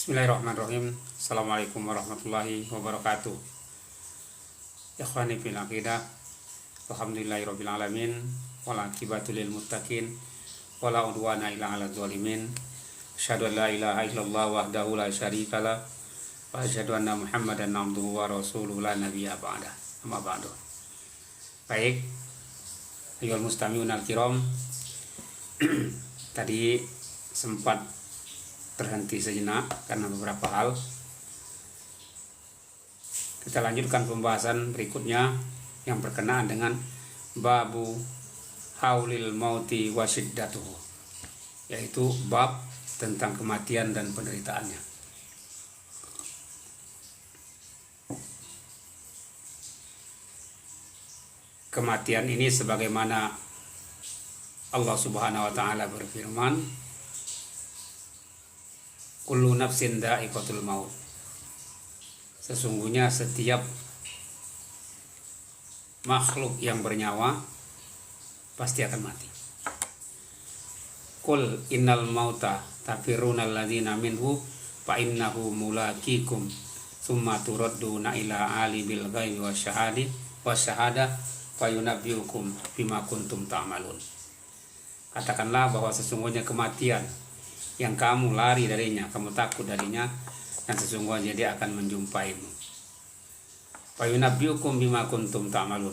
Bismillahirrahmanirrahim. Assalamualaikum warahmatullahi wabarakatuh. Ikhwani fil aqidah. Alhamdulillahirabbil alamin. Wal aqibatu lil muttaqin. Wala udwana illa 'alal zalimin. Asyhadu an la ilaha illallah wahdahu la syarikalah. Wa asyhadu anna Muhammadan abduhu wa rasuluhu la nabiyya ba'da. Amma ba'du. Baik. Ayyuhal mustami'un al-kiram. Tadi sempat terhenti sejenak karena beberapa hal. Kita lanjutkan pembahasan berikutnya yang berkenaan dengan babu haulil mauti wasyiddatuhu, yaitu bab tentang kematian dan penderitaannya. Kematian ini sebagaimana Allah Subhanahu wa taala berfirman, kullu nafsin dha'iqatul maut. Sesungguhnya setiap makhluk yang bernyawa pasti akan mati. Qul innal mauta tafirruna alladzina minhu fa innahu mulaqikum tsumma turadduna ila alimil ghaibi wasyahada fayunabbiukum bima kuntum ta'malun. Katakanlah bahwa sesungguhnya kematian yang kamu lari darinya, kamu takut darinya, dan sesungguhnya dia akan menjumpaimu. Fayunabbiukum bima kuntum ta'malun.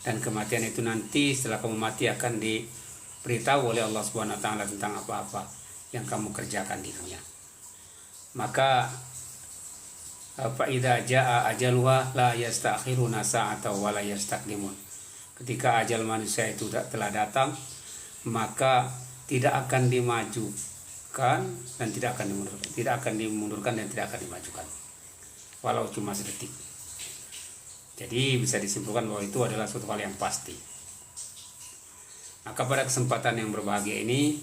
Dan kematian itu nanti setelah kamu mati akan diberitahu oleh Allah Subhanahu wa taala tentang apa-apa yang kamu kerjakan di dunia. Maka fa idza jaa ajaluha la yastakhiruna sa'atan wa la yastaqdimun. Ketika ajal manusia itu telah datang, maka tidak akan dimajukan dan tidak akan dimundurkan dan tidak akan dimajukan walau cuma sedetik. Jadi bisa disimpulkan bahwa itu adalah suatu hal yang pasti. Maka pada kesempatan yang berbahagia ini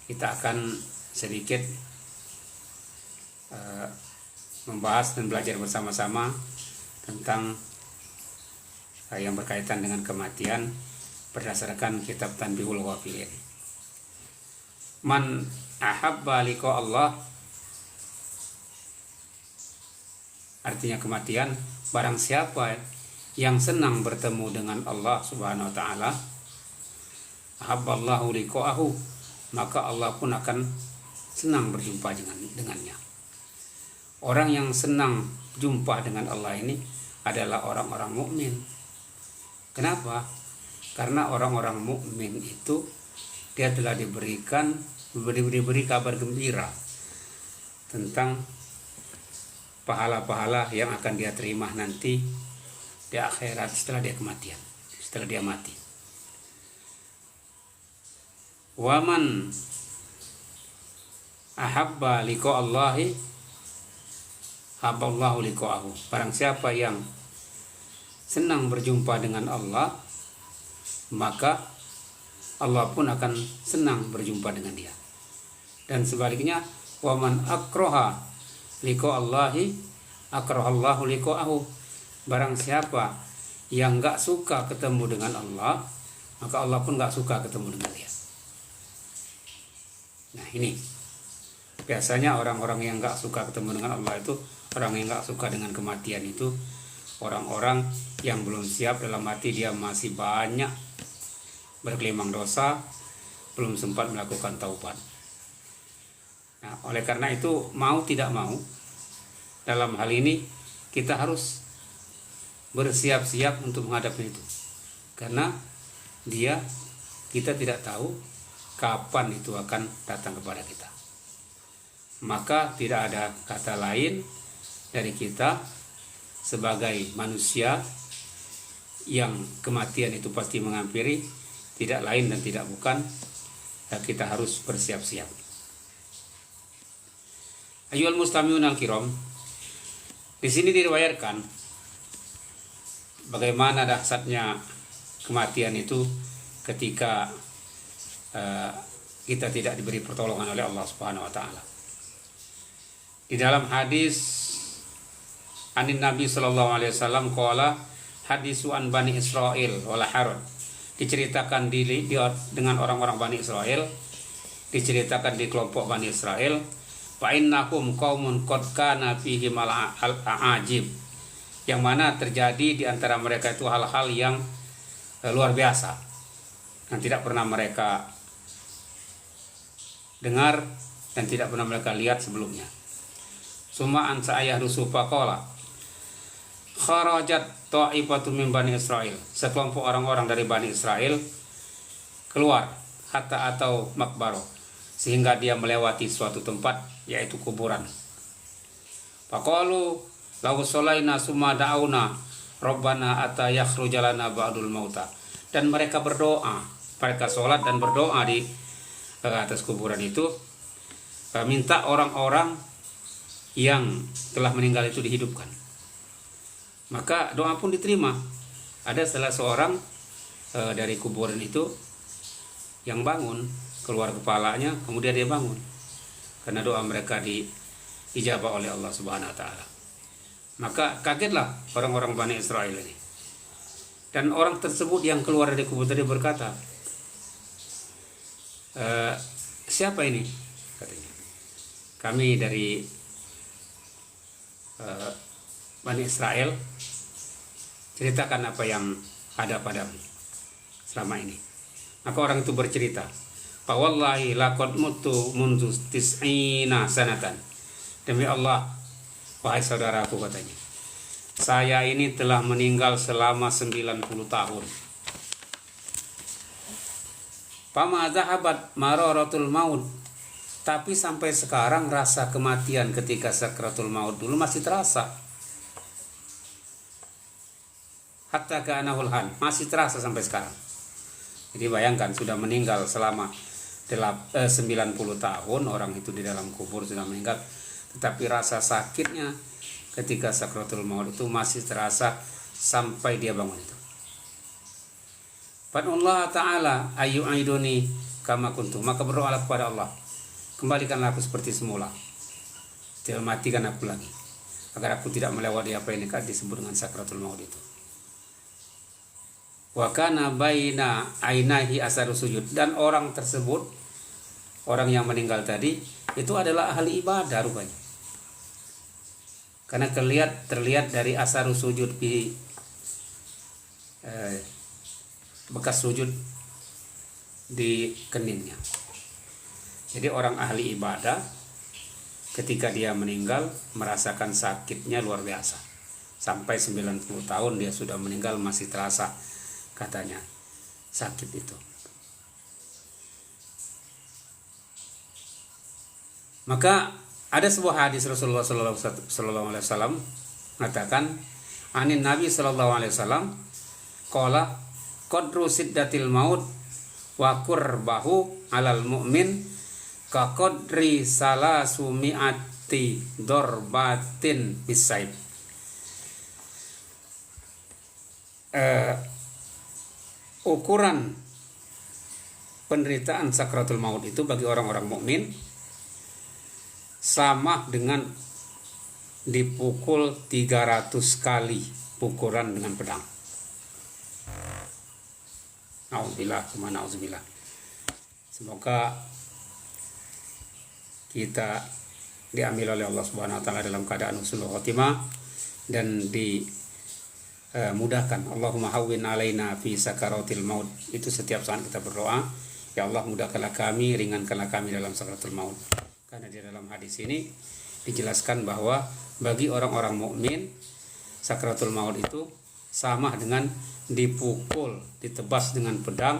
kita akan sedikit membahas dan belajar bersama-sama tentang yang berkaitan dengan kematian berdasarkan kitab Tanbihul Ghafilin. Man ahabba liqa Allah, artinya kematian, barang siapa yang senang bertemu dengan Allah Subhanahu wa taala, ahabballahu liqa'ahu, maka Allah pun akan senang berjumpa dengannya. Orang yang senang jumpa dengan Allah ini adalah orang-orang mukmin. Kenapa? Karena orang-orang mukmin itu dia telah diberi kabar gembira tentang pahala-pahala yang akan dia terima nanti di akhirat setelah dia mati. Waman ahabba liqa Allahi habballahu liqa'ahu. Barang siapa yang senang berjumpa dengan Allah, maka Allah pun akan senang berjumpa dengan dia. Dan sebaliknya, waman akraha liqa Allahi akrahallahu liqa'ahu. Barang siapa yang enggak suka ketemu dengan Allah, maka Allah pun enggak suka ketemu dengan dia. Nah, ini biasanya orang-orang yang enggak suka ketemu dengan Allah itu, orang yang enggak suka dengan kematian itu, orang-orang yang belum siap dalam hati dia masih banyak bergelimang dosa, belum sempat melakukan taubat. Nah, oleh karena itu mau tidak mau dalam hal ini kita harus bersiap-siap untuk menghadapi itu, karena kita tidak tahu kapan itu akan datang kepada kita. Maka tidak ada kata lain dari kita sebagai manusia yang kematian itu pasti menghampiri, tidak lain dan tidak bukan, kita harus bersiap-siap. Ayyuhal mustami'un al-kiram, di sini diriwayatkan bagaimana dahsyatnya kematian itu ketika kita tidak diberi pertolongan oleh Allah Subhanahu wa taala. Di dalam hadis anin Nabi sallallahu alaihi wasallam qala hadisu an Bani Israil wala harad, diceritakan dengan orang-orang Bani Israel, diceritakan di kelompok Bani Israel fa innahum qaumun qad kana fihim al-ajib, yang mana terjadi di antara mereka itu hal-hal yang luar biasa yang tidak pernah mereka dengar dan tidak pernah mereka lihat sebelumnya. Summa an sa'ayah rusufa qala kharajat ta'ifatu min Bani Israel, sekelompok orang-orang dari Bani Israel keluar hatta atau makbaro, sehingga dia melewati suatu tempat yaitu kuburan. Faqalu law shalaina summa da'una rabbana ata yakhrujalana ba'dul mauta, dan mereka berdoa, mereka sholat dan berdoa di atas kuburan itu, minta orang-orang yang telah meninggal itu dihidupkan. Maka doa pun diterima. Ada salah seorang dari kuburan itu yang bangun, keluar kepalanya, kemudian dia bangun karena doa mereka diijabah oleh Allah Subhanahu wa taala. Maka kagetlah orang-orang Bani Israel ini. Dan orang tersebut yang keluar dari kubur tadi berkata, siapa ini? Katanya, kami dari Bani Israel, ceritakan apa yang ada padamu selama ini. Maka orang itu bercerita, fa wallahi laqad mutu mundu tis'ina sanatan, demi Allah wahai saudaraku, katanya, saya ini telah meninggal selama 90 tahun. Fama zahabat mararatul maut, tapi sampai sekarang rasa kematian ketika sakratul maut dulu masih terasa. Hatta ka'anahul han, masih terasa sampai sekarang. Jadi bayangkan, sudah meninggal selama 90 tahun, orang itu di dalam kubur sudah meninggal, tetapi rasa sakitnya ketika sakratul maut itu masih terasa sampai dia bangun itu. Fadullah ta'ala ayyu'iduni kama kuntu, maka berdoalah kepada Allah, kembalikanlah aku seperti semula, jangan matikan aku lagi, agar aku tidak melewati apa yang disebut dengan sakratul maut itu. Wa kana baina ainahi asaru sujud, dan orang tersebut, orang yang meninggal tadi itu adalah ahli ibadah rupanya, karena terlihat dari asaru sujud di bekas sujud di keningnya. Jadi orang ahli ibadah ketika dia meninggal merasakan sakitnya luar biasa. Sampai 90 tahun dia sudah meninggal masih terasa, katanya, sakit itu. Maka ada sebuah hadis Rasulullah sallallahu alaihi wasallam mengatakan, anin Nabi sallallahu alaihi wasallam qala qadru siddatil maut wa qurbahu alal mu'min ka qadri salasumi'ati dorbatin bisaib. Ukuran penderitaan sakratul maut itu bagi orang-orang mukmin sama dengan dipukul 300 kali pukulan dengan pedang. Na'udzubillah. Semoga kita diambil oleh Allah Subhanahu wa taala dalam keadaan husnul khotimah dan dimudahkan. Allahumma hawwin alaina fi sakaratil maut. Itu setiap saat kita berdoa, ya Allah mudahkanlah kami, ringankanlah kami dalam sakaratul maut. Karena di dalam hadis ini dijelaskan bahwa bagi orang-orang mukmin sakaratul maut itu sama dengan dipukul, ditebas dengan pedang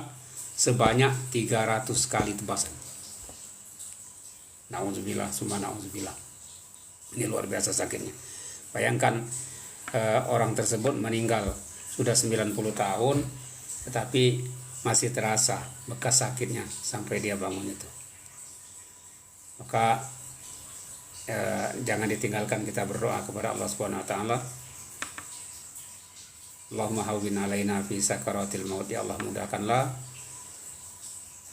sebanyak 300 kali tebasan. Na'udzubillah, summa na'udzubillah. Ini luar biasa sakitnya. Bayangkan orang tersebut meninggal sudah 90 tahun tetapi masih terasa bekas sakitnya sampai dia bangun itu. Maka jangan ditinggalkan kita berdoa kepada Allah Subhanahu wa taala. Allahumma hawwin alaina fi sakaratil maut, ya Allah mudahkanlah,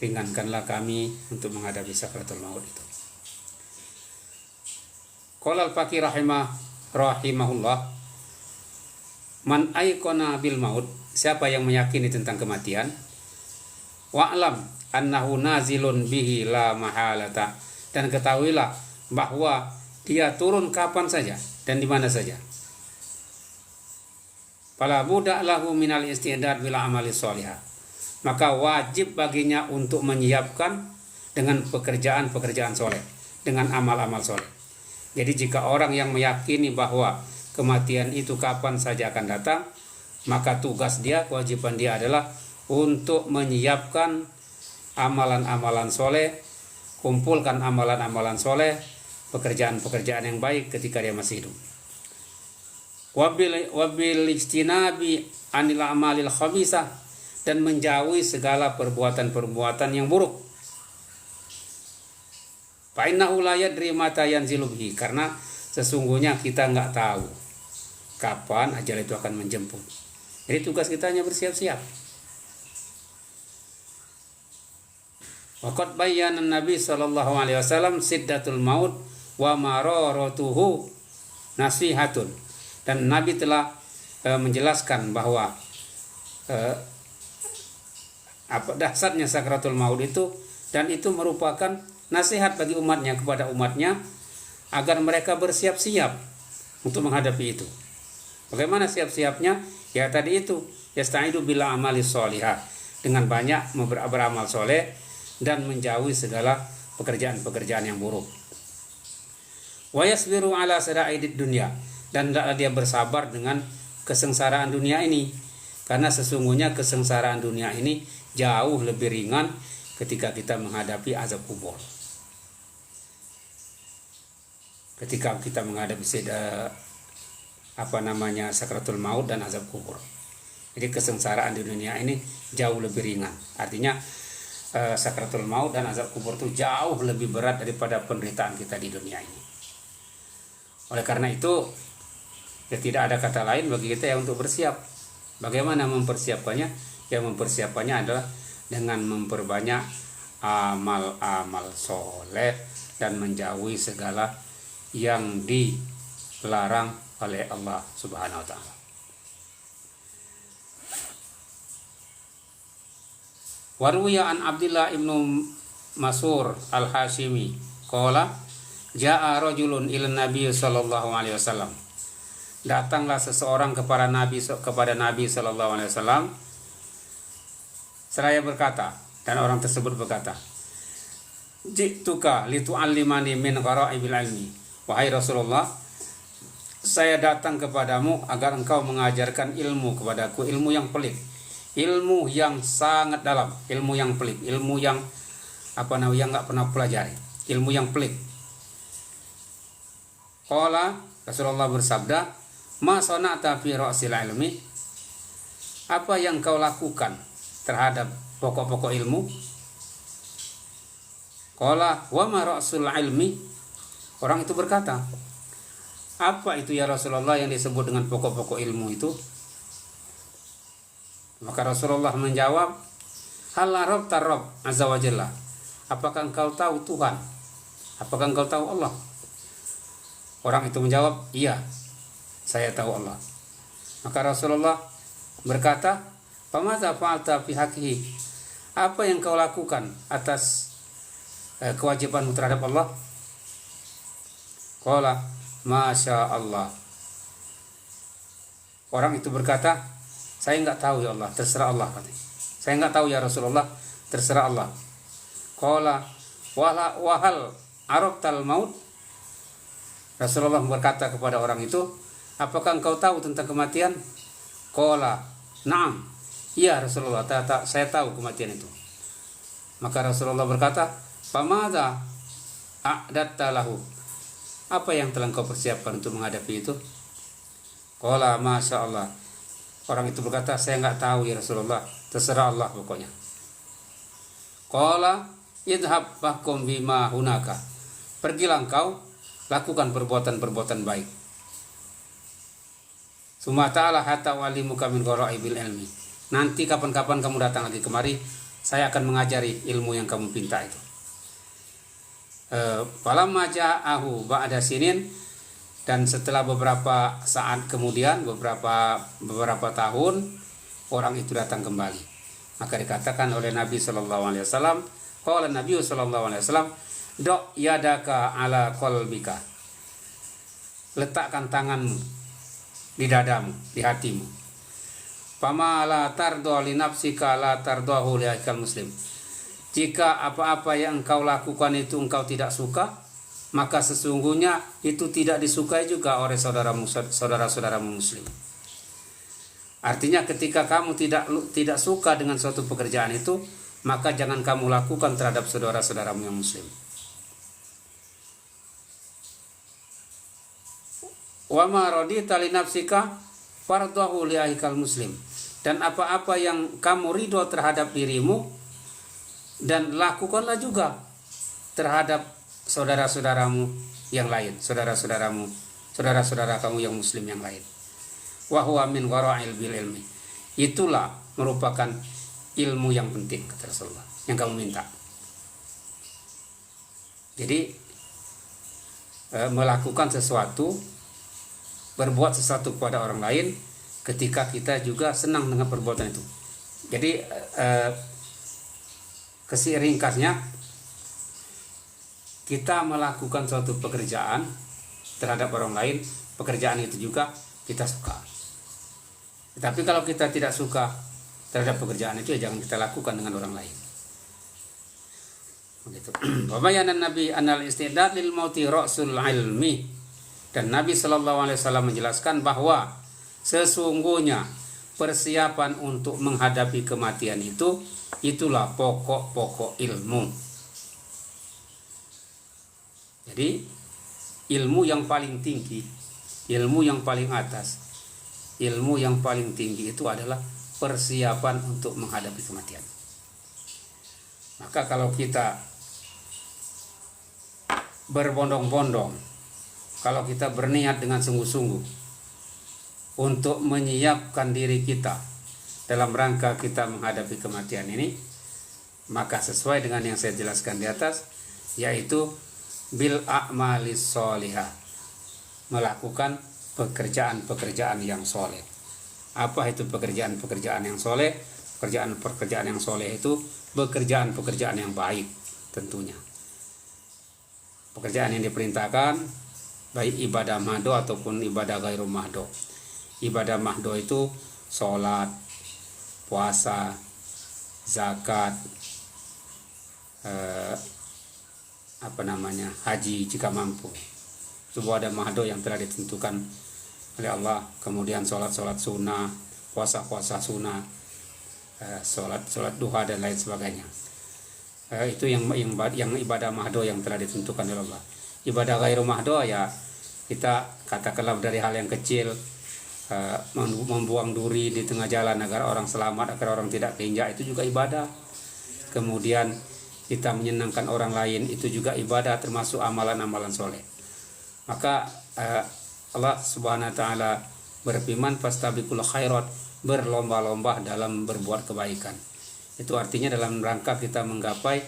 ringankanlah kami untuk menghadapi sakaratul maut itu. Qala al-Faqih rahimahullah, man aikona bil maut, siapa yang meyakini tentang kematian, wa'lam annahu nazilun bihi la mahalata, dan ketahuilah bahwa dia turun kapan saja dan di mana saja. Fala buda lahu minal istidad bila amali sholihah. Maka wajib baginya untuk menyiapkan dengan pekerjaan-pekerjaan soleh, dengan amal-amal soleh. Jadi jika orang yang meyakini bahwa kematian itu kapan saja akan datang, maka tugas dia, kewajiban dia adalah untuk menyiapkan amalan-amalan soleh, kumpulkan amalan-amalan soleh, pekerjaan-pekerjaan yang baik ketika dia masih hidup. Wabil ijtinabi anil amalil khabisah, dan menjauhi segala perbuatan-perbuatan yang buruk. Fa innahu la yadri mata yanzilu bihi, karena sesungguhnya kita nggak tahu kapan ajal itu akan menjemput. Jadi tugas kita hanya bersiap-siap. Waqad bayyana Nabi sallallahu alaihi wasallam siddatul maut wa mararatuhu nasihatun. Dan Nabi telah menjelaskan bahwa apa dahsyatnya sakratul maut itu, dan itu merupakan nasihat bagi umatnya, kepada umatnya agar mereka bersiap-siap untuk menghadapi itu. Bagaimana siap-siapnya? Ya tadi itu, yastaidu bila amali sholihah, dengan banyak beramal soleh dan menjauhi segala pekerjaan-pekerjaan yang buruk. Wa yasbiru ala sadaidid dunya, dan hendaklah dia bersabar dengan kesengsaraan dunia ini, karena sesungguhnya kesengsaraan dunia ini jauh lebih ringan ketika kita menghadapi azab kubur. Ketika kita menghadapi sakratul maut dan azab kubur. Jadi kesengsaraan di dunia ini jauh lebih ringan. Artinya sakratul maut dan azab kubur itu jauh lebih berat daripada penderitaan kita di dunia ini. Oleh karena itu, ya tidak ada kata lain bagi kita ya untuk bersiap. Bagaimana mempersiapkannya? Ya mempersiapkannya adalah dengan memperbanyak amal-amal soleh dan menjauhi segala yang dilarang oleh Allah Subhanahu wa taala. Warwiya an Abdullah ibnu Mas'ur al-Hashimi qala jaa rajulun ila Nabi sallallahu alaihi wasallam. Datanglah seseorang kepada Nabi sallallahu alaihi wasallam seraya berkata, dan orang tersebut berkata, "Ji'tuka litu'allimani min ghara'ibil ilmi." Wahai Rasulullah, saya datang kepadamu agar engkau mengajarkan ilmu kepadaku, ilmu yang pelik, ilmu yang sangat dalam, ilmu yang pelik, ilmu yang yang enggak pernah pelajari, ilmu yang pelik. Qala, Rasulullah bersabda, "Ma sana'ta fi ra'sil ilmi?" Apa yang kau lakukan terhadap pokok-pokok ilmu? Qala, "Wa ma ra'sul ilmi?" Orang itu berkata, "Apa itu ya Rasulullah yang disebut dengan pokok-pokok ilmu itu?" Maka Rasulullah menjawab, "Hal arafta Rabb azza wa jalla?" Apakah engkau tahu Tuhan? Apakah engkau tahu Allah? Orang itu menjawab, "Iya, saya tahu Allah." Maka Rasulullah berkata, "Famadza fa'alta fi haqqihi?" Apa yang kau lakukan atas kewajibanmu terhadap Allah? Qala, "Masya Allah." Orang itu berkata, "Saya enggak tahu ya Allah, terserah Allah." "Saya enggak tahu ya Rasulullah, terserah Allah." Qala, "Wahal araftal maut?" Rasulullah berkata kepada orang itu, "Apakah engkau tahu tentang kematian?" Qala, "Na'am." "Iya Rasulullah, saya tahu kematian itu." Maka Rasulullah berkata, "Famadza a'datta lahu?" Apa yang telah engkau persiapkan untuk menghadapi itu? Qala, "Masya Allah." Orang itu berkata, "Saya enggak tahu ya Rasulullah, terserah Allah pokoknya." Qala, "Idhab fahkum bima hunaka." Pergilah engkau, lakukan perbuatan-perbuatan baik. Summa ta'ala hatta walimuka min ghara'ibil ilmi. Nanti kapan-kapan kamu datang lagi kemari, saya akan mengajari ilmu yang kamu pinta itu. Falamma ja'ahu ba'da sinin, dan setelah beberapa saat kemudian, beberapa tahun, orang itu datang kembali. Maka dikatakan oleh Nabi sallallahu alaihi wasallam, qala Nabi sallallahu alaihi wasallam, Dok yadaka ala qalbika. Letakkan tanganmu di dadamu, di hatimu. Fama la tardo li nafsika la tardahu li akal muslim. Jika apa-apa yang engkau lakukan itu engkau tidak suka, maka sesungguhnya itu tidak disukai juga oleh saudara-saudaramu muslim. Artinya ketika kamu tidak suka dengan suatu pekerjaan itu, maka jangan kamu lakukan terhadap saudara-saudaramu yang muslim. Wa ma radita li nafsika fardahu li ahikal muslim. Dan apa-apa yang kamu ridho terhadap dirimu, dan lakukanlah juga terhadap saudara-saudaramu yang lain, saudara-saudara kamu yang muslim yang lain. Wa huwa min wara'il bil ilmi. Itulah merupakan ilmu yang penting, kata Rasulullah, yang kamu minta. Jadi melakukan sesuatu, berbuat sesuatu kepada orang lain ketika kita juga senang dengan perbuatan itu. Jadi ringkasnya, kita melakukan suatu pekerjaan terhadap orang lain, pekerjaan itu juga kita suka. Tetapi kalau kita tidak suka terhadap pekerjaan itu, ya jangan kita lakukan dengan orang lain. Begitu. Wa bayanan Nabi anal istidad lil mauti ra'sul ilmi. Dan Nabi Shallallahu Alaihi Wasallam menjelaskan bahwa sesungguhnya persiapan untuk menghadapi kematian itu, itulah pokok-pokok ilmu. Jadi ilmu yang paling tinggi, ilmu yang paling atas, ilmu yang paling tinggi itu adalah persiapan untuk menghadapi kematian. Maka kalau kita berbondong-bondong, kalau kita berniat dengan sungguh-sungguh untuk menyiapkan diri kita dalam rangka kita menghadapi kematian ini, maka sesuai dengan yang saya jelaskan di atas, yaitu bil a'malis sholihah, melakukan pekerjaan-pekerjaan yang soleh. Apa itu pekerjaan-pekerjaan yang soleh? Pekerjaan-pekerjaan yang soleh itu pekerjaan-pekerjaan yang baik tentunya. Pekerjaan yang diperintahkan, baik ibadah mahdo ataupun ibadah ghairu mahdo. Ibadah mahdo itu sholat, puasa, zakat, haji jika mampu. Itu ibadah mahdo yang telah ditentukan oleh Allah. Kemudian sholat sunnah, puasa sunnah, sholat duha dan lain sebagainya. Itu yang ibadah mahdo yang telah ditentukan oleh Allah. Ibadah ghairu mahdo, ya kita katakanlah dari hal yang kecil, membuang duri di tengah jalan agar orang selamat, agar orang tidak keinjak, itu juga ibadah. Kemudian kita menyenangkan orang lain, itu juga ibadah, termasuk amalan-amalan soleh. Maka Allah Subhanahu wa taala berfirman, fastabiqul khairat, berlomba-lomba dalam berbuat kebaikan. Itu artinya dalam rangka kita menggapai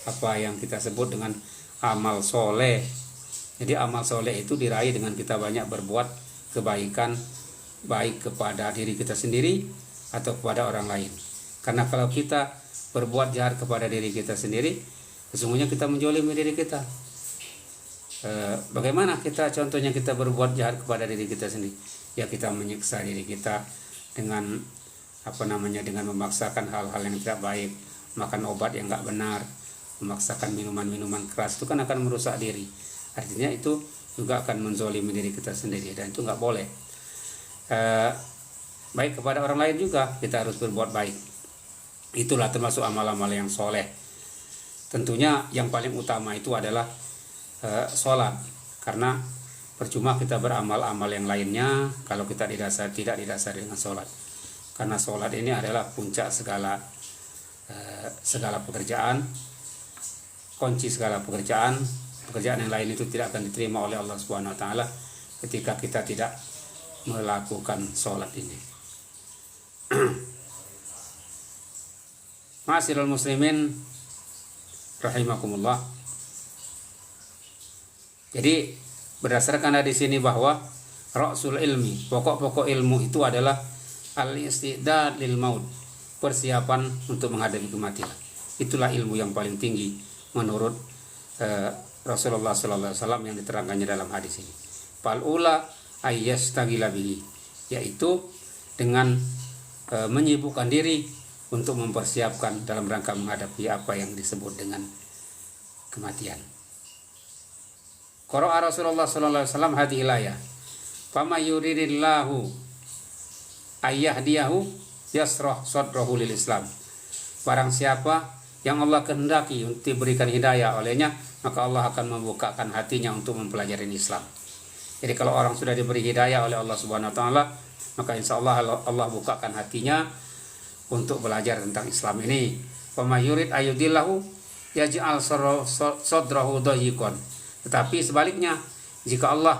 apa yang kita sebut dengan amal soleh. Jadi amal soleh itu diraih dengan kita banyak berbuat kebaikan, baik kepada diri kita sendiri atau kepada orang lain. Karena kalau kita berbuat jahat kepada diri kita sendiri, sesungguhnya kita menjolimi diri kita. Bagaimana contohnya kita berbuat jahat kepada diri kita sendiri? Ya kita menyiksa diri kita dengan dengan memaksakan hal-hal yang tidak baik, makan obat yang tidak benar, memaksakan minuman-minuman keras, itu kan akan merusak diri. Artinya itu juga akan menzolimi diri kita sendiri, dan itu nggak boleh. Baik kepada orang lain juga kita harus berbuat baik. Itulah termasuk amal-amal yang soleh. Tentunya yang paling utama itu adalah sholat, karena percuma kita beramal-amal yang lainnya kalau kita tidak didasari dengan sholat. Karena sholat ini adalah puncak segala pekerjaan, kunci segala pekerjaan. Pekerjaan yang lain itu tidak akan diterima oleh Allah Subhanahu wa taala ketika kita tidak melakukan sholat ini. Ma'asyiral muslimin rahimakumullah. Jadi berdasarkan hadis ini bahwa ra'sul ilmi, pokok-pokok ilmu itu adalah al-istidad lil maut, persiapan untuk menghadapi kematian. Itulah ilmu yang paling tinggi menurut Rasulullah sallallahu alaihi wasallam yang diterangkannya dalam hadis ini. Fal ula ayyastagila bihi, yaitu dengan menyibukkan diri untuk mempersiapkan dalam rangka menghadapi apa yang disebut dengan kematian. Qara'a Rasulullah sallallahu alaihi wasallam hadhil ayah. Fama yuridillahu ayyahdiyahu yasrah sadrahu lil Islam. Barang siapa yang Allah kehendaki untuk diberikan hidayah olehnya, maka Allah akan membukakan hatinya untuk mempelajari Islam. Jadi kalau orang sudah diberi hidayah oleh Allah Subhanahu wa taala, maka insya Allah Allah bukakan hatinya untuk belajar tentang Islam ini. Fama yurid ayudillahu yaj'al sadrahu dayiqan. Tetapi sebaliknya, jika Allah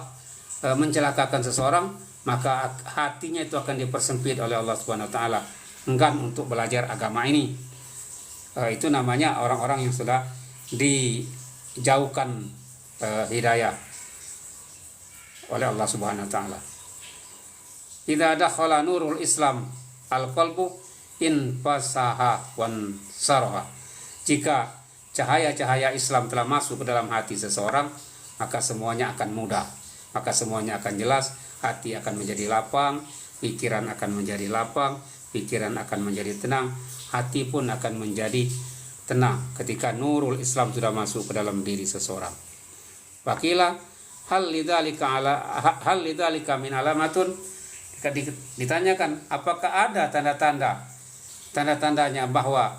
mencelakakan seseorang, maka hatinya itu akan dipersempit oleh Allah Subhanahu wa taala, enggan untuk belajar agama ini. Itu namanya orang-orang yang sudah dijauhkan hidayah oleh Allah Subhanahu wa taala. Idza dakhala nurul Islam al-qalbu in fasaha wan sarha. Jika cahaya-cahaya Islam telah masuk ke dalam hati seseorang, maka semuanya akan mudah, maka semuanya akan jelas, hati akan menjadi lapang, pikiran akan menjadi lapang, pikiran akan menjadi tenang, hati pun akan menjadi tenang ketika nurul Islam sudah masuk ke dalam diri seseorang. Wakila hal lidzalika min alamatun. Ditanyakan apakah ada tanda-tandanya bahwa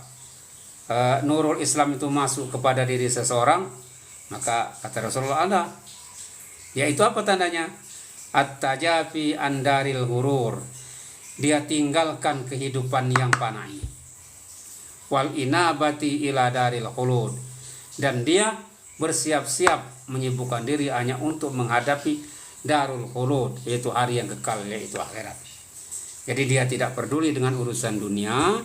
nurul Islam itu masuk kepada diri seseorang, maka kata Rasulullah ada. Yaitu apa tandanya? At-tajafi andaril ghurur. Dia tinggalkan kehidupan yang fana. Wal inabati ila daril khulud. Dan dia bersiap-siap menyibukkan diri hanya untuk menghadapi darul khulud, yaitu hari yang kekal, yaitu akhirat. Jadi dia tidak peduli dengan urusan dunia,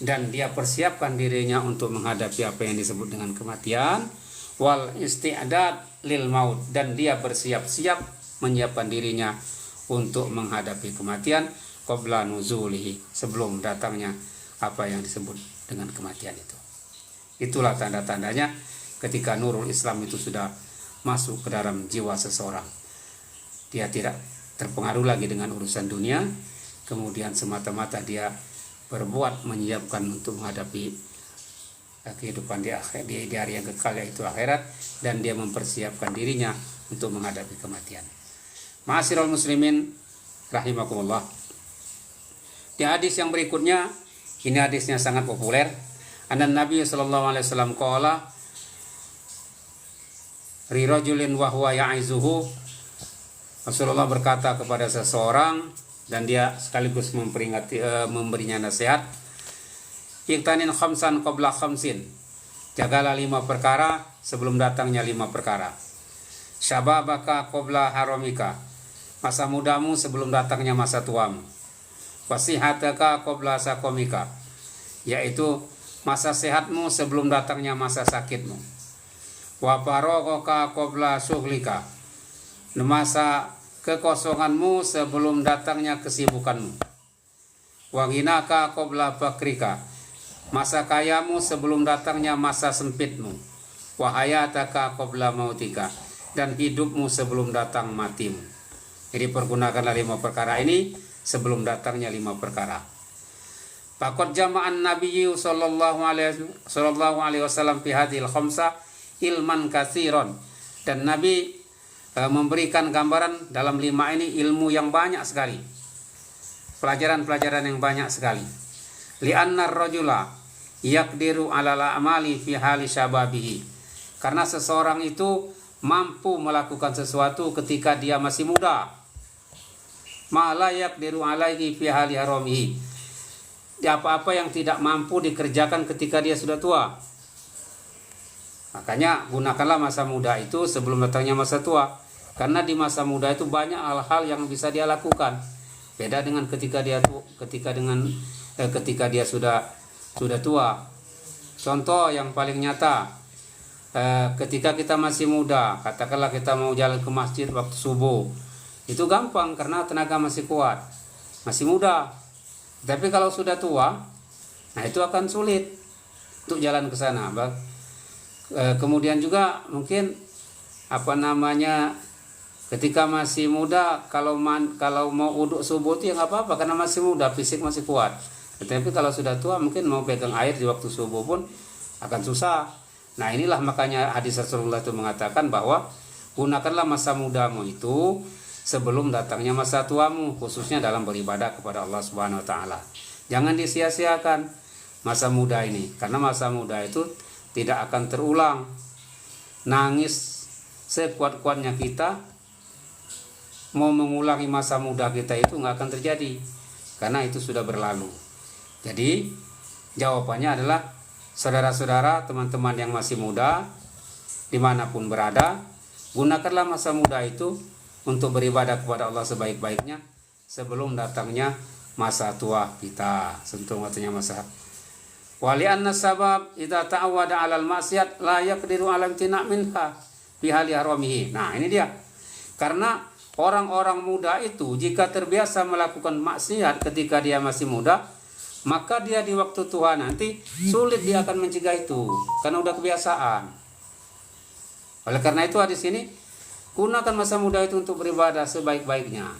dan dia persiapkan dirinya untuk menghadapi apa yang disebut dengan kematian. Wal isti'dad lil maut, dan dia bersiap-siap menyiapkan dirinya untuk menghadapi kematian qabla nuzulihi, sebelum datangnya apa yang disebut dengan kematian itu. Itulah tanda-tandanya ketika nurul Islam itu sudah masuk ke dalam jiwa seseorang. Dia tidak terpengaruh lagi dengan urusan dunia, kemudian semata-mata dia berbuat menyiapkan untuk menghadapi kehidupan di hari yang kekal, yaitu akhirat, dan dia mempersiapkan dirinya untuk menghadapi kematian. Ma'asyiral muslimin rahimakumullah. Di hadis yang berikutnya, ini hadisnya sangat populer. Anna Nabi sallallahu alaihi wasallam qala ri rajulin wa huwa ya'izuhu. Rasulullah berkata kepada seseorang dan dia sekaligus memperingati, memberinya nasihat. Iktanin khamsan qabla khamsin. Jagalah 5 perkara sebelum datangnya 5 perkara. Syababaka qabla haramika. Masa mudamu sebelum datangnya masa tuamu. Wasihataka qabla sakomika. Yaitu masa sehatmu sebelum datangnya masa sakitmu. Wa faragaka qabla syughlika. Masa kekosonganmu sebelum datangnya kesibukanmu. Wa ghinaka qabla fakrika. Masa kayamu sebelum datangnya masa sempitmu. Wa hayataka qabla mautika. Dan hidupmu sebelum datang matimu. Jadi pergunakanlah 5 perkara ini sebelum datangnya 5 perkara. Faqad jama'an nabiyyu sallallahu alaihi wasallam fi hadhil khamsa ilman katsiran. Dan Nabi memberikan gambaran dalam 5 ini ilmu yang banyak sekali, pelajaran-pelajaran yang banyak sekali. Li'anna ar-rajula yaqdiru 'alal a'mali fi hali syababihi. Karena seseorang itu mampu melakukan sesuatu ketika dia masih muda. Ma la yaqdiru 'alaihi fi hali haramihi. Apa-apa yang tidak mampu dikerjakan ketika dia sudah tua. Makanya gunakanlah masa muda itu sebelum datangnya masa tua. Karena di masa muda itu banyak hal-hal yang bisa dia lakukan. Beda dengan ketika dia sudah tua. Contoh yang paling nyata, ketika kita masih muda, katakanlah kita mau jalan ke masjid waktu subuh, itu gampang karena tenaga masih kuat, masih muda. Tapi kalau sudah tua, nah itu akan sulit untuk jalan ke sana. Kemudian juga mungkin ketika masih muda, kalau mau uduk subuh itu ya nggak apa-apa karena masih muda, fisik masih kuat. Tetapi kalau sudah tua mungkin mau pegang air di waktu subuh pun akan susah. Nah inilah makanya hadis Rasulullah itu mengatakan bahwa gunakanlah masa mudamu itu sebelum datangnya masa tuamu, khususnya dalam beribadah kepada Allah Subhanahu wa taala. Jangan disia-siakan masa muda ini, karena masa muda itu tidak akan terulang. Nangis sekuat-kuatnya kita mau mengulangi masa muda kita itu nggak akan terjadi, karena itu sudah berlalu. Jadi jawabannya adalah saudara-saudara, teman-teman yang masih muda dimanapun berada, gunakanlah masa muda itu untuk beribadah kepada Allah sebaik-baiknya sebelum datangnya masa tua kita, sebelum datangnya masa. Wali anna sabab idza ta'awwada 'alal maksiat la yaqdiru 'ala imtina' minha fi hali haramihi. Nah, ini dia. Karena orang-orang muda itu jika terbiasa melakukan maksiat ketika dia masih muda, maka dia di waktu tua nanti sulit dia akan mencegah itu karena udah kebiasaan. Oleh karena itu di sini gunakan masa muda itu untuk beribadah sebaik-baiknya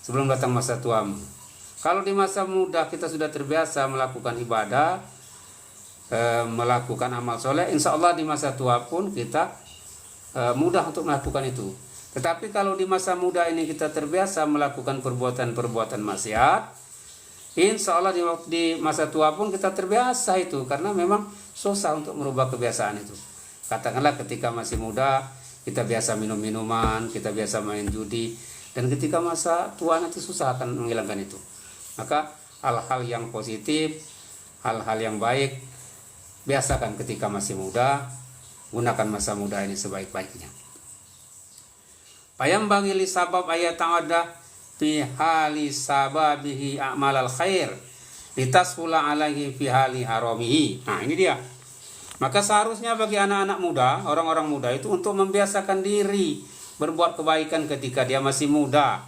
sebelum datang masa tuamu. Kalau di masa muda kita sudah terbiasa melakukan ibadah, melakukan amal soleh, insya Allah di masa tua pun kita mudah untuk melakukan itu. Tetapi kalau di masa muda ini kita terbiasa melakukan perbuatan-perbuatan maksiat, insya Allah di masa tua pun kita terbiasa itu, karena memang susah untuk merubah kebiasaan itu. Katakanlah ketika masih muda kita biasa minum minuman, kita biasa main judi, dan ketika masa tua nanti susah akan menghilangkan itu. Maka hal-hal yang positif, hal-hal yang baik biasakan ketika masih muda, gunakan masa muda ini sebaik-baiknya. Payam bagi li sabab ayat ta'ada fi hali sababihi a'malal khair litasfula alaihi fi hali haramihi. Nah, ini dia. Maka seharusnya bagi anak-anak muda, orang-orang muda itu untuk membiasakan diri berbuat kebaikan ketika dia masih muda,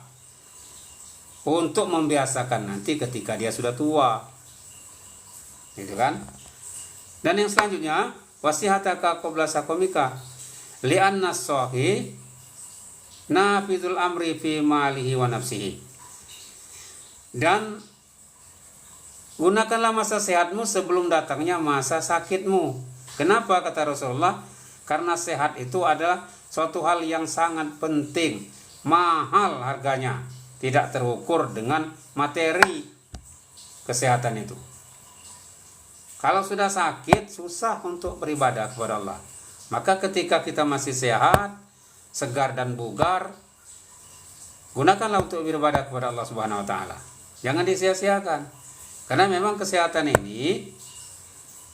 untuk membiasakan nanti ketika dia sudah tua, gitu kan? Dan yang selanjutnya, wasihataka qabla sakomika li'anna sahih nafidul amri fi malihi wa nafsihi. Dan gunakanlah masa sehatmu sebelum datangnya masa sakitmu. Kenapa kata Rasulullah? Karena sehat itu adalah suatu hal yang sangat penting, mahal harganya, tidak terukur dengan materi kesehatan itu. Kalau sudah sakit, susah untuk beribadah kepada Allah. Maka ketika kita masih sehat, segar dan bugar, gunakanlah untuk beribadah kepada Allah Subhanahu wa taala. Jangan disia-siakan. Karena memang kesehatan ini,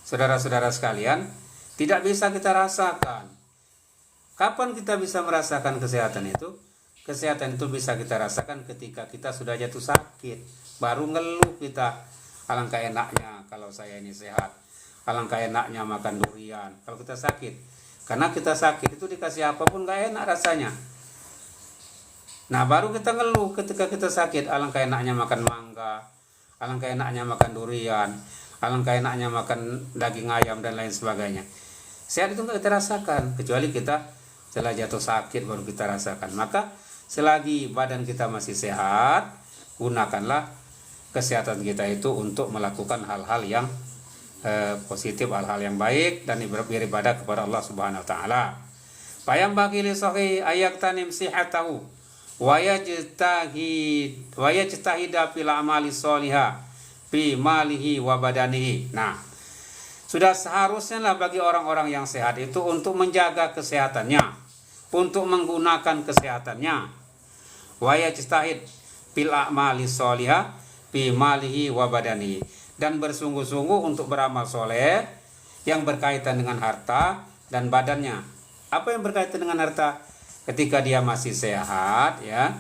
saudara-saudara sekalian, tidak bisa kita rasakan. Kapan kita bisa merasakan kesehatan itu? Kesehatan itu bisa kita rasakan ketika kita sudah jatuh sakit. Baru ngeluh kita, alangkah enaknya kalau saya ini sehat, alangkah enaknya makan durian kalau kita sakit. Karena kita sakit itu dikasih apapun gak enak rasanya. Nah baru kita ngeluh ketika kita sakit, alangkah enaknya makan mangga, alangkah enaknya makan durian, alangkah enaknya makan daging ayam dan lain sebagainya. Sehat itu gak kita rasakan, kecuali kita setelah jatuh sakit baru kita rasakan. Maka selagi badan kita masih sehat, gunakanlah kesehatan kita itu untuk melakukan hal-hal yang positif, hal-hal yang baik, dan beribadah kepada Allah Subhanahu wa taala. Payam bagi li sahih ayak tanim sihatahu wa yajtahida fil amali sholihah fi malihi wa badanihi. Nah, sudah seharusnya lah bagi orang-orang yang sehat itu untuk menjaga kesehatannya, untuk menggunakan kesehatannya. Wa yajtahid fil amali sholihah fi malihi wa badanihi, dan bersungguh-sungguh untuk beramal soleh yang berkaitan dengan harta dan badannya. Apa yang berkaitan dengan harta? Ketika dia masih sehat, ya,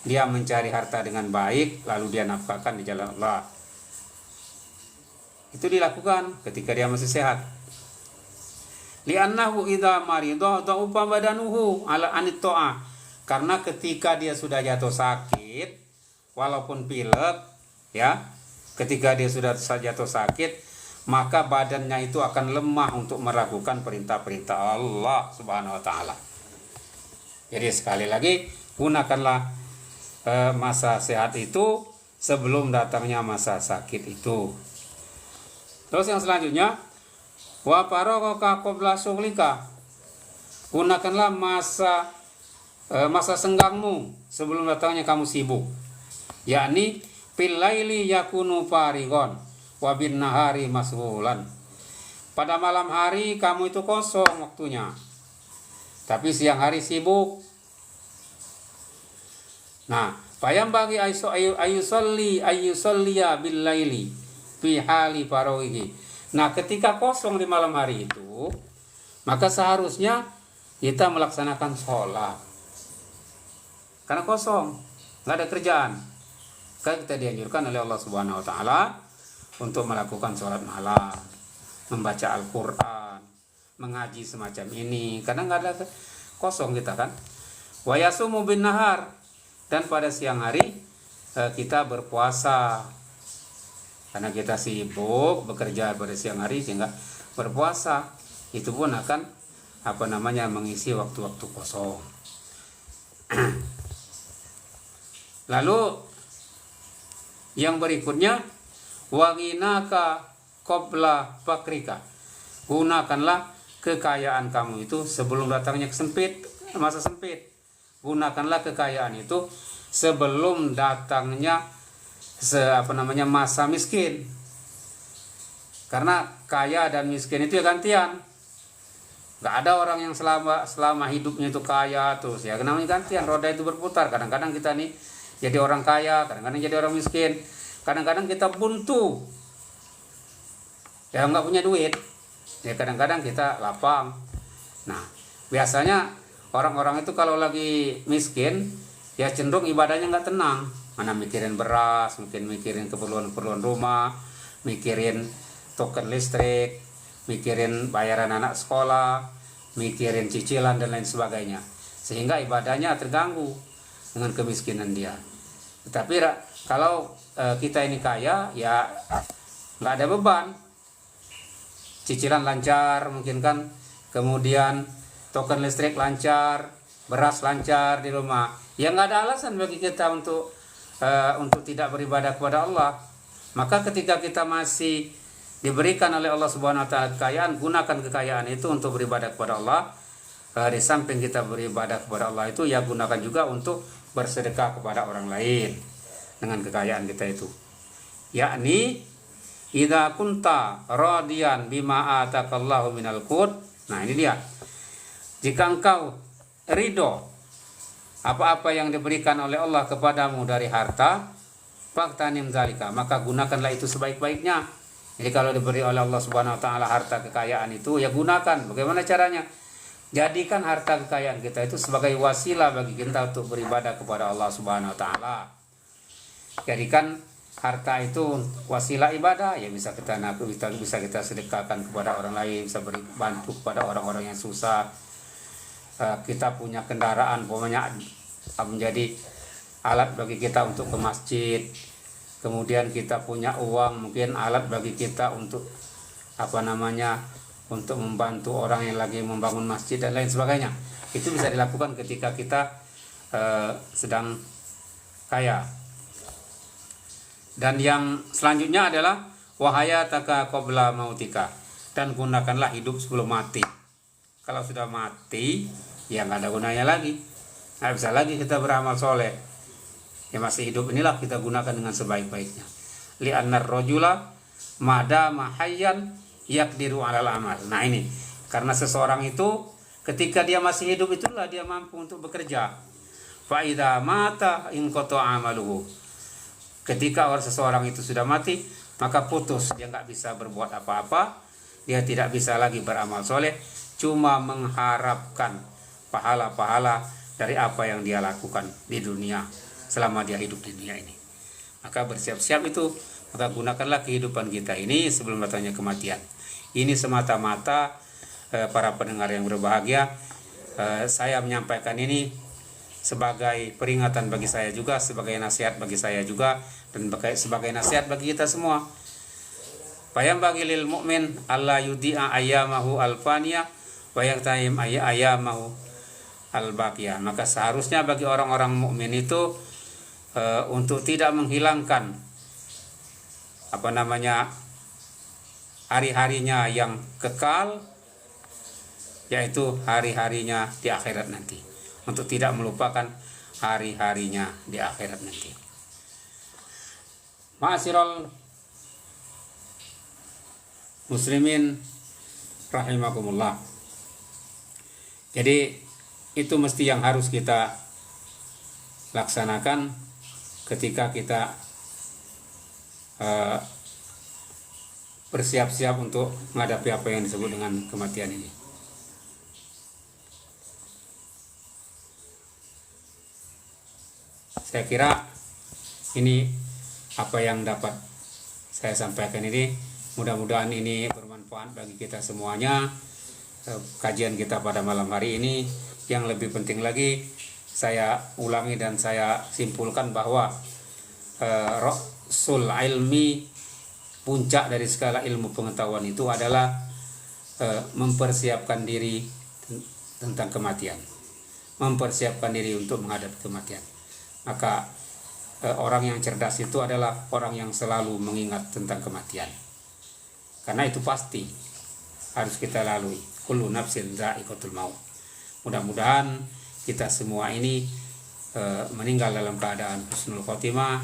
dia mencari harta dengan baik, lalu dia nafkahkan di jalan Allah. Itu dilakukan ketika dia masih sehat. Li'annahu idza marida dha'ufa badanuhu ala anit ta'ah. Karena ketika dia sudah jatuh sakit, walaupun pilek, ya, ketika dia sudah jatuh sakit, maka badannya itu akan lemah untuk melakukan perintah-perintah Allah Subhanahu wa taala. Jadi sekali lagi, gunakanlah masa sehat itu sebelum datangnya masa sakit itu. Terus yang selanjutnya, wa faragaka qabla syughlika. Gunakanlah masa senggangmu sebelum datangnya kamu sibuk. Yakni fil laili yakunu farigon wa bin nahari masghulan. Pada malam hari kamu itu kosong waktunya, tapi siang hari sibuk. Nah, payam bagi ayusolliya bil laili fi hali faraghihi. Nah, ketika kosong di malam hari itu, maka seharusnya kita melaksanakan sholat. Karena kosong, nggak ada kerjaan. Maka kita dianjurkan oleh Allah Subhanahu wa taala untuk melakukan sholat malam, membaca Al-Quran, mengaji semacam ini. Karena nggak ada kosong kita kan. Wa yasumu bin nahar, dan pada siang hari kita berpuasa. Karena kita sibuk bekerja pada siang hari sehingga berpuasa itu pun akan mengisi waktu-waktu kosong. Lalu yang berikutnya, waghinaka qabla fakrika. Gunakanlah kekayaan kamu itu sebelum datangnya masa sempit. Gunakanlah kekayaan itu sebelum datangnya masa miskin. Karena kaya dan miskin itu ya gantian. Gak ada orang yang selama hidupnya itu kaya terus ya, namanya gantian, roda itu berputar. Kadang-kadang kita nih jadi orang kaya, kadang-kadang jadi orang miskin, kadang-kadang kita buntu ya, nggak punya duit ya, kadang-kadang kita lapang. Nah, biasanya orang-orang itu kalau lagi miskin ya cenderung ibadahnya nggak tenang, mana mikirin beras, mungkin mikirin keperluan rumah, mikirin token listrik, mikirin bayaran anak sekolah, mikirin cicilan dan lain sebagainya, sehingga ibadahnya terganggu dengan kemiskinan dia. Tetapi kalau kita ini kaya ya nggak ada beban, cicilan lancar mungkin kan, kemudian token listrik lancar, beras lancar di rumah, ya nggak ada alasan bagi kita untuk tidak beribadah kepada Allah. Maka ketika kita masih diberikan oleh Allah Subhanahu wa taala kekayaan, gunakan kekayaan itu untuk beribadah kepada Allah. Di samping kita beribadah kepada Allah itu ya gunakan juga untuk bersedekah kepada orang lain dengan kekayaan kita itu. Yakni idza kunta radiyan bima atakallahu minal qut. Nah, ini dia. Jika engkau ridho apa-apa yang diberikan oleh Allah kepadamu dari harta, faktanim zalika, maka gunakanlah itu sebaik-baiknya. Jadi kalau diberi oleh Allah Subhanahu wa taala harta kekayaan itu ya gunakan. Bagaimana caranya? Jadikan harta kekayaan kita itu sebagai wasilah bagi kita untuk beribadah kepada Allah Subhanahu wa taala. Jadikan harta itu wasilah ibadah, ya bisa kita sedekahkan kepada orang lain, bisa bantu kepada orang-orang yang susah. Kita punya kendaraan pokoknya menjadi alat bagi kita untuk ke masjid. Kemudian kita punya uang mungkin alat bagi kita untuk untuk membantu orang yang lagi membangun masjid dan lain sebagainya. Itu bisa dilakukan ketika kita sedang kaya. Dan yang selanjutnya adalah wahayataka qabla mautika, dan gunakanlah hidup sebelum mati. Kalau sudah mati ya nggak ada gunanya lagi, nggak bisa lagi kita beramal soleh. Ya masih hidup inilah kita gunakan dengan sebaik-baiknya. Li'annar rajula madama hayyan yaqdiru 'alal amal. Nah ini, karena seseorang itu ketika dia masih hidup itulah dia mampu untuk bekerja. Fa idza mata inqata 'amaluhu. Ketika seseorang itu sudah mati, maka putus, dia nggak bisa berbuat apa-apa, dia tidak bisa lagi beramal soleh, cuma mengharapkan pahala-pahala dari apa yang dia lakukan di dunia selama dia hidup di dunia ini. Maka bersiap-siap itu, maka gunakanlah kehidupan kita ini sebelum datangnya kematian. Ini semata-mata para pendengar yang berbahagia, saya menyampaikan ini sebagai peringatan bagi saya juga, sebagai nasihat bagi saya juga, dan sebagai nasihat bagi kita semua. Fayambaghi lil mu'min alla yudi'a ayyamahu alfaniyah wa yaqtaim ayyamahu albaqiyah. Maka seharusnya bagi orang-orang mukmin itu untuk tidak menghilangkan hari-harinya yang kekal, yaitu hari-harinya di akhirat nanti, untuk tidak melupakan hari-harinya di akhirat nanti. Ma'asyiral muslimin rahimakumullah. Jadi itu mesti yang harus kita laksanakan ketika kita bersiap-siap untuk menghadapi apa yang disebut dengan kematian ini. Saya kira ini apa yang dapat saya sampaikan ini. Mudah-mudahan ini bermanfaat bagi kita semuanya. Kajian kita pada malam hari ini. Yang lebih penting lagi, saya ulangi dan saya simpulkan bahwa rasul ilmi, puncak dari segala ilmu pengetahuan itu adalah mempersiapkan diri tentang kematian, mempersiapkan diri untuk menghadapi kematian. Maka orang yang cerdas itu adalah orang yang selalu mengingat tentang kematian, karena itu pasti harus kita lalui. Kullu nafsin dha'iqatul maut. Mudah-mudahan kita semua ini meninggal dalam keadaan husnul khotimah.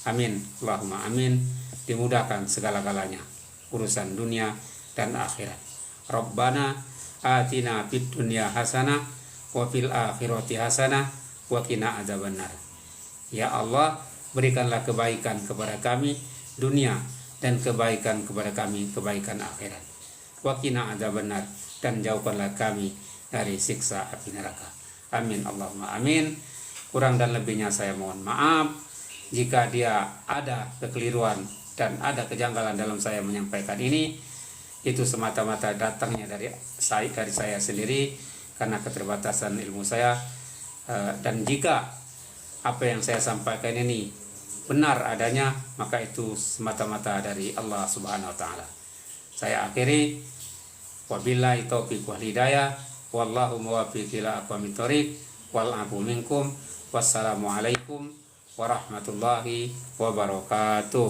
Amin, Allahumma amin. Dimudahkan segala-galanya, urusan dunia dan akhirat. Rabbana atina fid dunya hasanah wa fil akhirati hasanah wa qina adzabannar. Ya Allah, berikanlah kebaikan kepada kami dunia dan kebaikan kepada kami kebaikan akhirat. Wa qina adzabannar, dan jauhkanlah kami dari siksa api neraka. Amin, Allahumma amin. Kurang dan lebihnya saya mohon maaf. Jika dia ada kekeliruan dan ada kejanggalan dalam saya menyampaikan ini, itu semata-mata datangnya dari saya sendiri karena keterbatasan ilmu saya. Dan jika apa yang saya sampaikan ini benar adanya, maka itu semata-mata dari Allah Subhanahu wa taala. Saya akhiri, wabillahi taufiq wal hidayah, wallahu muwaffiq ila aqwamit thoriq, wal afu minkum. Wassalamualaikum warahmatullahi wabarakatuh.